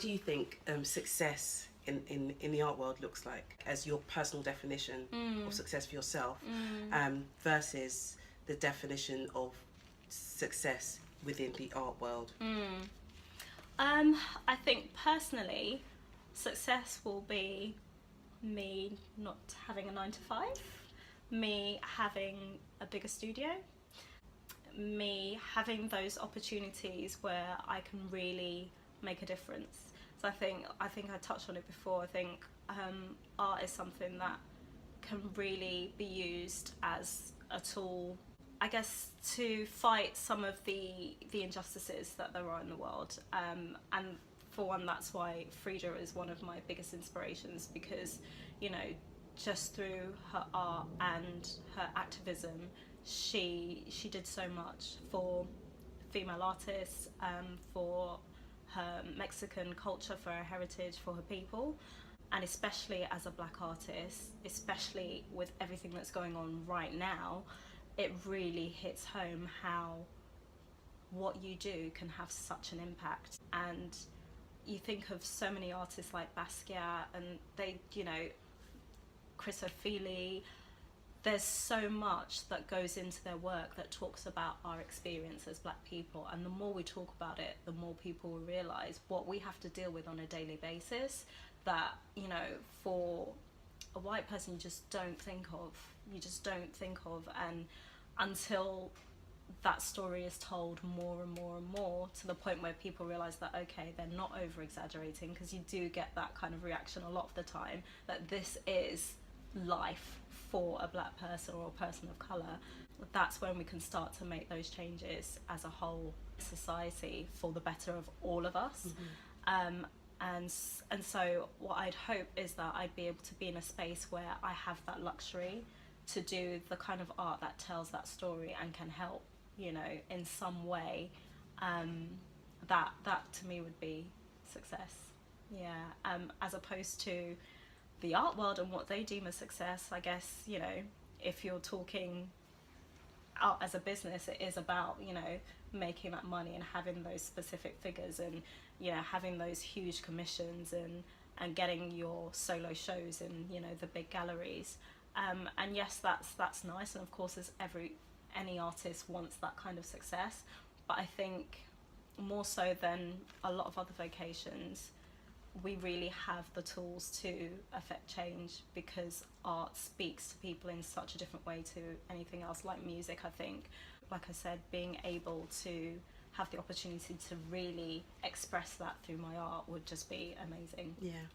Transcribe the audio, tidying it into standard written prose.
do you think success in the art world looks like as your personal definition of success for yourself versus the definition of success within the art world? I think personally, success will be me not having a 9-to-5, me having a bigger studio, me having those opportunities where I can really make a difference. So I think I touched on it before. I think art is something that can really be used as a tool, I guess, to fight some of the injustices that there are in the world. And for one, that's why Frida is one of my biggest inspirations, because, you know, just through her art and her activism, she did so much for female artists, for her Mexican culture, for her heritage, for her people. And especially as a black artist, especially with everything that's going on right now, it really hits home how what you do can have such an impact. And you think of so many artists like Basquiat, and they, you know, Chris O'Feely, there's so much that goes into their work that talks about our experience as black people, and the more we talk about it, the more people will realise what we have to deal with on a daily basis that, you know, for a white person you just don't think of, and until that story is told more and more and more, to the point where people realise that, okay, they're not over exaggerating, because you do get that kind of reaction a lot of the time, that this is life for a black person or a person of colour. That's when we can start to make those changes as a whole society for the better of all of us. And so what I'd hope is that I'd be able to be in a space where I have that luxury to do the kind of art that tells that story and can help, you know, in some way. That to me would be success. Yeah. As opposed to the art world and what they deem as success, I guess, you know, if you're talking out as a business, it is about, you know, making that money and having those specific figures, and, you know, having those huge commissions, and getting your solo shows in, you know, the big galleries. And yes, that's nice, and of course as any artist wants that kind of success, but I think more so than a lot of other vocations, we really have the tools to affect change, because art speaks to people in such a different way to anything else, like music. I think, like I said, being able to have the opportunity to really express that through my art would just be amazing. Yeah.